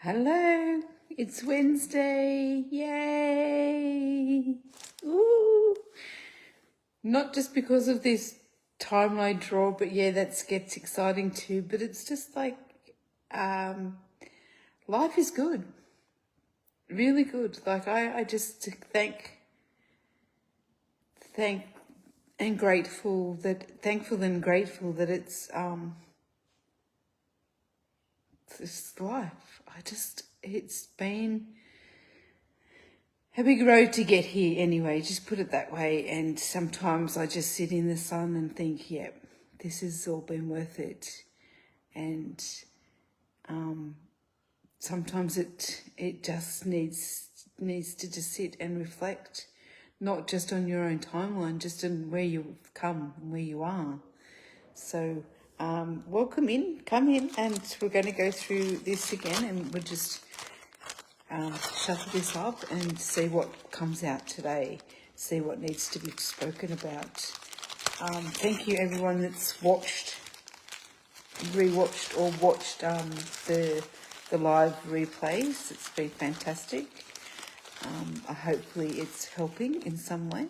Hello, it's Wednesday. Yay! Ooh. Not just because of this time I draw, but yeah, that gets exciting too. But it's just like um, life is good, really good. Like I just thank and thankful and grateful that it's life. It's been a big road to get here anyway, just put it that way. And sometimes I just sit in the sun and think, yep, this has all been worth it. And sometimes it just needs to just sit and reflect, not just on your own timeline, just on where you've come and where you are. So come in, and we're going to go through this again, and we'll just shuffle this up and see what comes out today, see what needs to be spoken about. Thank you everyone that's rewatched or watched the live replays. It's been fantastic. Hopefully it's helping in some way.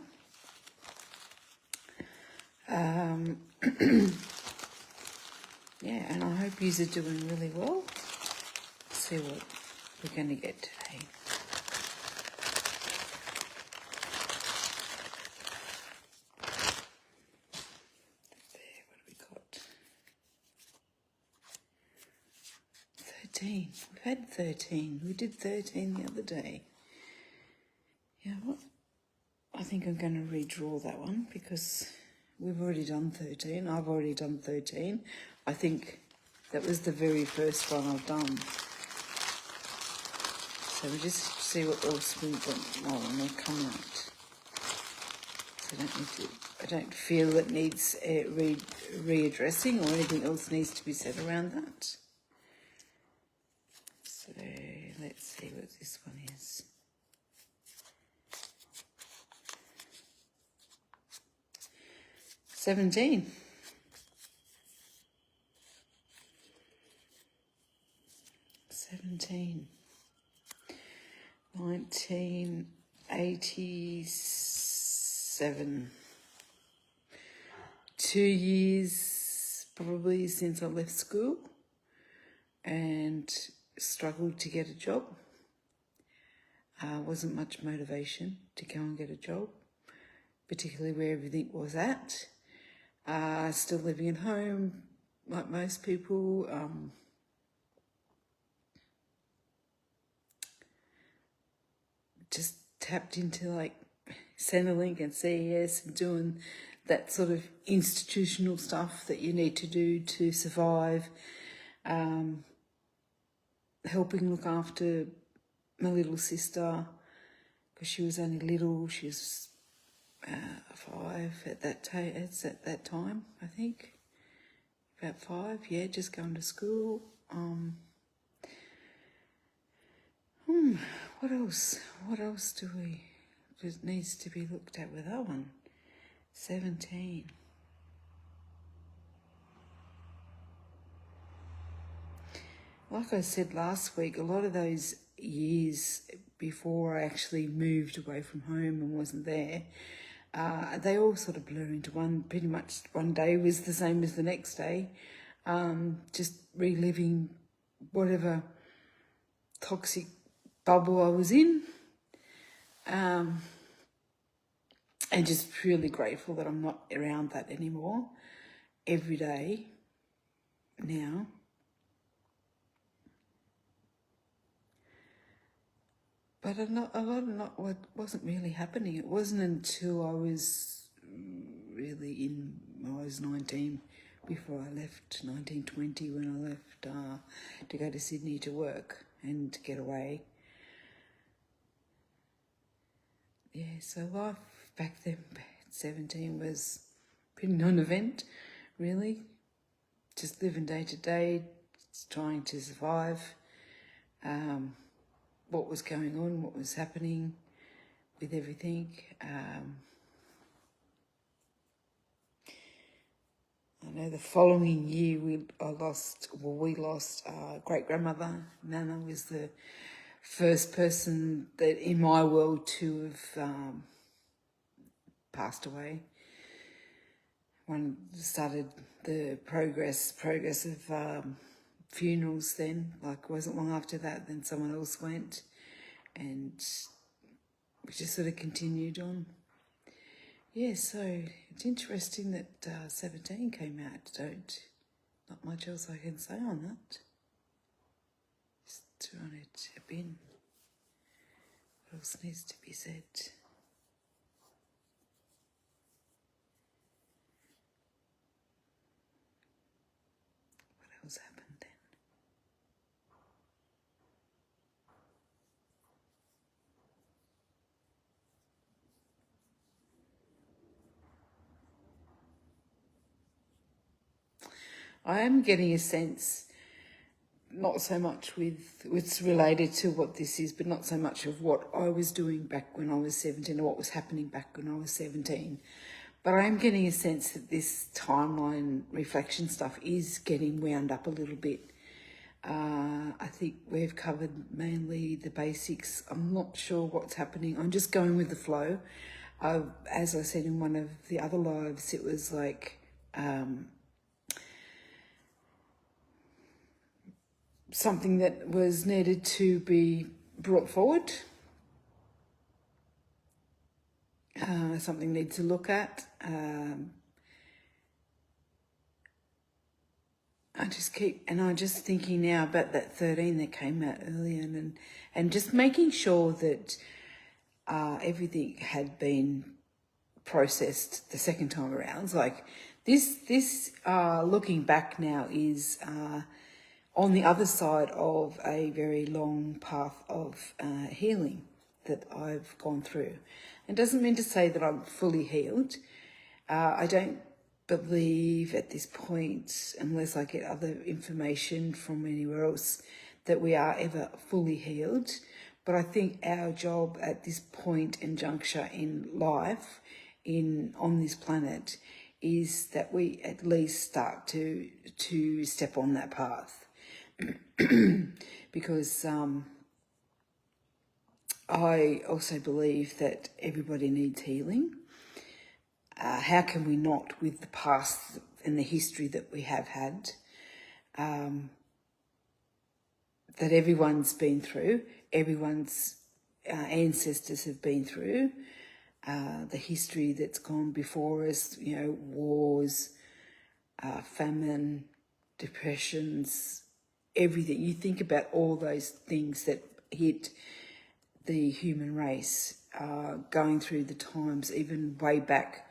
Yeah, and I hope yous are doing really well. Let's see what we're going to get today. There, what have we got? 13. We've had 13. We did 13 the other day. Yeah, what? I think I'm going to redraw that one because we've already done 13. I've already done 13. I think that was the very first one I've done. So we just see what else we've got. Oh, and they'll come out. So I don't feel it needs readdressing or anything else needs to be said around that. So let's see what this one is. $17. 1987. 2 years probably since I left school and struggled to get a job. Wasn't much motivation to go and get a job, particularly where everything was at. Still living at home like most people. Just tapped into like Centrelink and CES and doing that sort of institutional stuff that you need to do to survive. Helping look after my little sister because she was only little. She was 5 at that time, I think. About 5, yeah, just going to school. What else? What else needs to be looked at with that one? 17. Like I said last week, a lot of those years before I actually moved away from home and wasn't there, they all sort of blur into one. Pretty much one day was the same as the next day. Just reliving whatever toxic bubble I was in. And just really grateful that I'm not around that anymore every day now. But a lot of not what wasn't really happening. It wasn't until I was really I was 19 before I left, 19, 20 when I left to go to Sydney to work and to get away. Yeah, so life back then at 17 was pretty non-event, really. Just living day to day, trying to survive. What was going on, what was happening with everything. I know the following year we lost great grandmother. Nana was the first person that in my world to have passed away. One started the progress of funerals then. Like, it wasn't long after that, then someone else went, and we just sort of continued on. Yeah, so it's interesting that 17 came out. Not much else I can say on that. Just throwing it a bin. What else needs to be said? What else happened then? I am getting a sense, not so much with it's related to what this is, but not so much of what I was doing back when I was 17 or what was happening back when I was 17. But I am getting a sense that this timeline reflection stuff is getting wound up a little bit. I think we've covered mainly the basics. I'm not sure what's happening. I'm just going with the flow. As I said in one of the other lives, it was like something that was needed to be brought forward, something needs to look at. I'm just thinking now about that 13 that came out earlier, and just making sure that everything had been processed the second time around. Like this looking back now is on the other side of a very long path of healing that I've gone through. It doesn't mean to say that I'm fully healed. I don't believe at this point, unless I get other information from anywhere else, that we are ever fully healed. But I think our job at this point and juncture in life, on this planet, is that we at least start to step on that path. Because I also believe that everybody needs healing. How can we not, with the past and the history that we have had, that everyone's been through, everyone's ancestors have been through, the history that's gone before us, wars, famine, depressions, everything. You think about all those things that hit the human race, going through the times, even way back,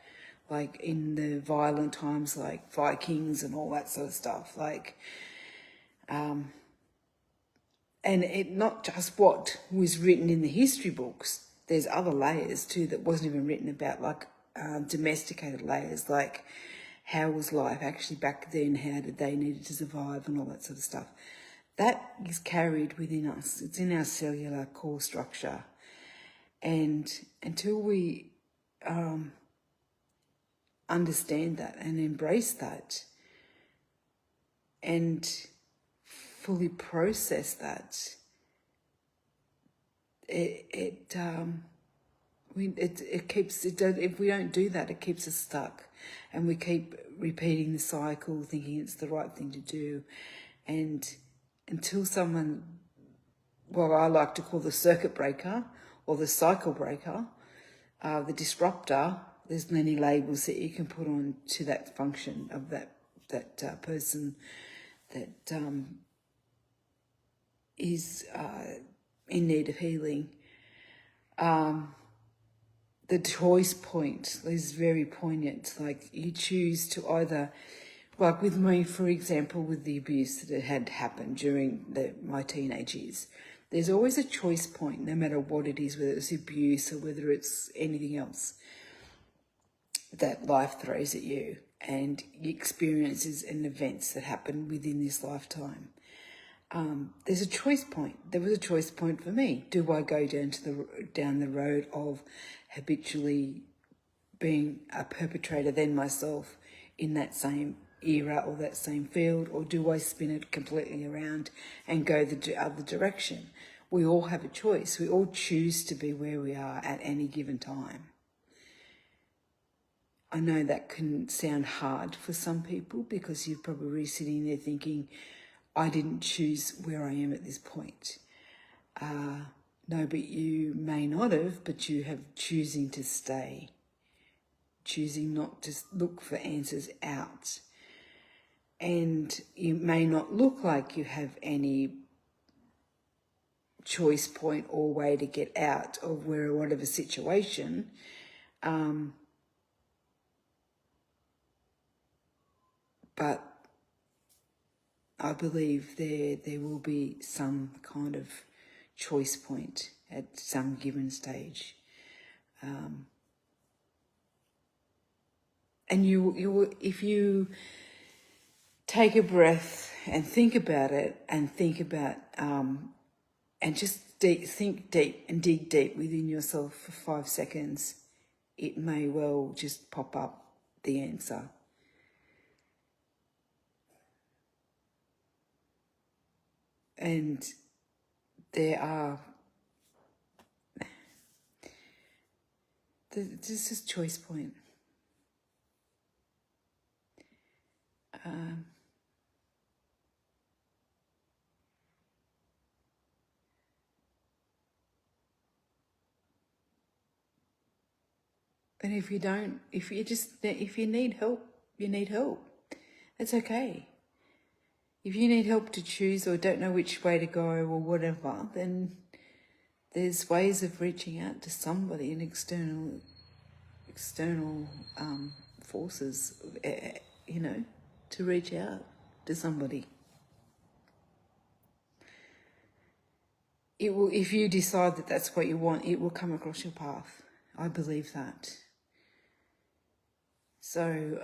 like in the violent times, like Vikings and all that sort of stuff. And it not just what was written in the history books. There's other layers too that wasn't even written about, like domesticated layers, like how was life actually back then? How did they need to survive and all that sort of stuff? That is carried within us. It's in our cellular core structure. And until we understand that and embrace that and fully process that, if we don't do that, it keeps us stuck, and we keep repeating the cycle, thinking it's the right thing to do, and until someone, what I like to call the circuit breaker or the cycle breaker, the disruptor, there's many labels that you can put on to that function of that person that is in need of healing. The choice point is very poignant. Like, you choose to either, like with me, for example, with the abuse that had happened during my teenage years, there's always a choice point, no matter what it is, whether it's abuse or whether it's anything else that life throws at you and experiences and events that happen within this lifetime. There's a choice point. There was a choice point for me. Do I go down the road of habitually being a perpetrator then myself in that same era or that same field, or do I spin it completely around and go the other direction? We all have a choice. We all choose to be where we are at any given time. I know that can sound hard for some people because you're probably sitting there thinking, I didn't choose where I am at this point. No, but you may not have, but you have choosing to stay, choosing not to look for answers out. And you may not look like you have any choice point or way to get out of whatever situation. But I believe there will be some kind of choice point at some given stage. And you if you take a breath and think about it and and just think deep and dig deep within yourself for 5 seconds, it may well just pop up the answer. And this is choice point. And if you need help, you need help. It's okay. If you need help to choose or don't know which way to go or whatever, then there's ways of reaching out to somebody, an external forces, to reach out to somebody. It will, if you decide that that's what you want, it will come across your path. I believe that. So,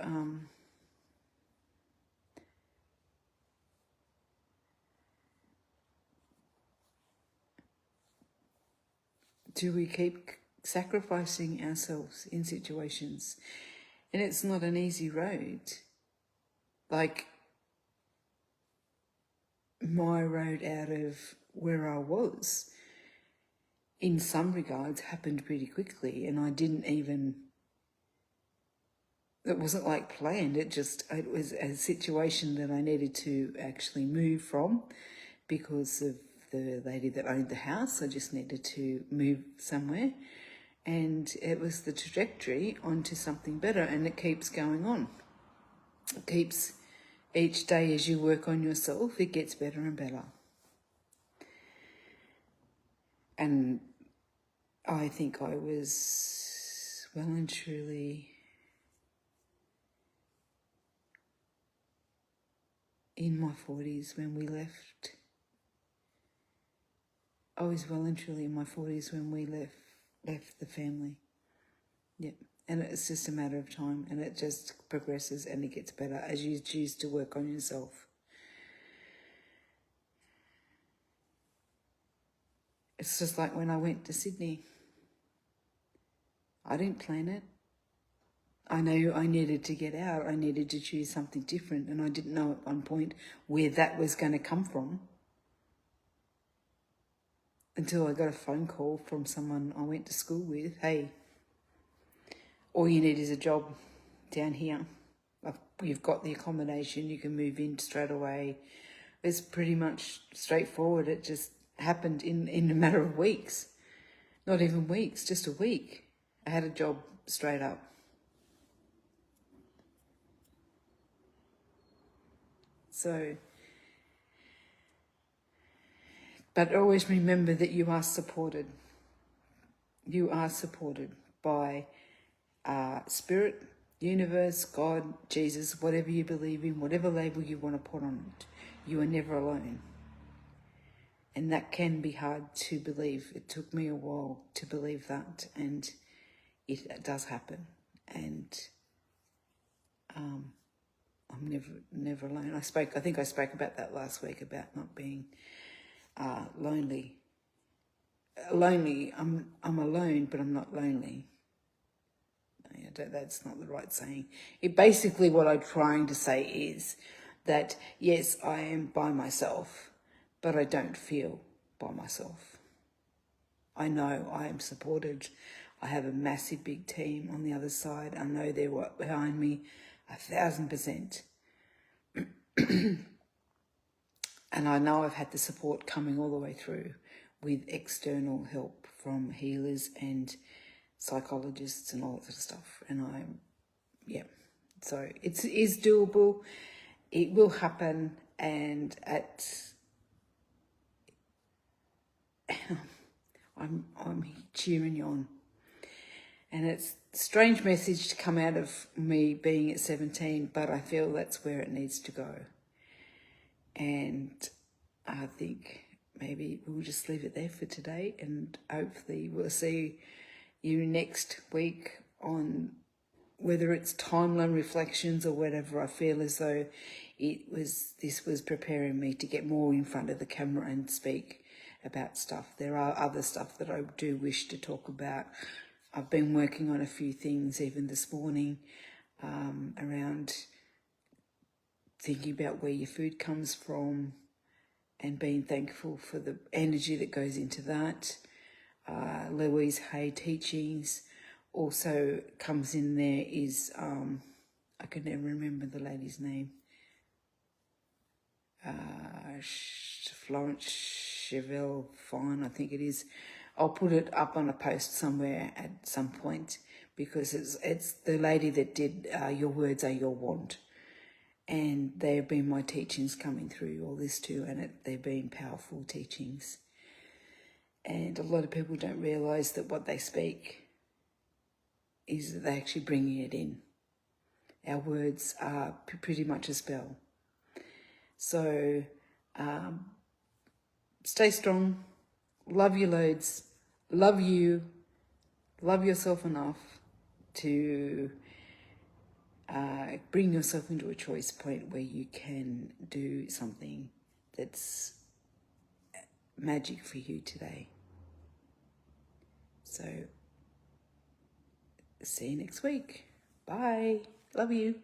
do we keep sacrificing ourselves in situations? And it's not an easy road. Like my road out of where I was, in some regards, happened pretty quickly, and I didn't even... It wasn't like planned. It was a situation that I needed to actually move from because of the lady that owned the house. I just needed to move somewhere, and it was the trajectory onto something better, and it keeps going on. It keeps, each day as you work on yourself, it gets better and better. And I think I was well and truly in my 40s when we left. I was well and truly in my 40s when we left the family. Yep. And it's just a matter of time, and it just progresses and it gets better as you choose to work on yourself. It's just like when I went to Sydney. I didn't plan it. I know I needed to get out. I needed to choose something different, and I didn't know at one point where that was going to come from until I got a phone call from someone I went to school with. Hey, all you need is a job down here. You've got the accommodation. You can move in straight away. It's pretty much straightforward. It just happened in a matter of weeks. Not even weeks, just a week. I had a job straight up. So, but always remember that you are supported. You are supported by Spirit, Universe, God, Jesus, whatever you believe in, whatever label you want to put on it. You are never alone. And that can be hard to believe. It took me a while to believe that, and it does happen. And I'm never alone. I think I spoke about that last week, about not being lonely. I'm alone, but I'm not lonely. That's not the right saying. It basically, what I'm trying to say is that, yes, I am by myself, but I don't feel by myself. I know I am supported. I have a massive big team on the other side. I know they're behind me 1,000%. And I know I've had the support coming all the way through with external help from healers and psychologists and all that sort of stuff. And so it is doable. It will happen, and I'm cheering you on. And it's a strange message to come out of me being at 17, but I feel that's where it needs to go. And I think maybe we'll just leave it there for today, and hopefully we'll see you next week on whether it's timeline reflections or whatever. I feel as though this was preparing me to get more in front of the camera and speak about stuff. There are other stuff that I do wish to talk about. I've been working on a few things even this morning around thinking about where your food comes from and being thankful for the energy that goes into that. Louise Hay teachings also comes in there is, I can never remember the lady's name, Florence Chevelle Fine, I think it is. I'll put it up on a post somewhere at some point, because it's the lady that did Your Words Are Your Want. And they've been my teachings coming through all this too, and they've been powerful teachings. And a lot of people don't realise that what they speak is that they're actually bringing it in. Our words are pretty much a spell. So stay strong, love your loads, love you, love yourself enough to bring yourself into a choice point where you can do something that's magic for you today. So, see you next week. Bye. Love you.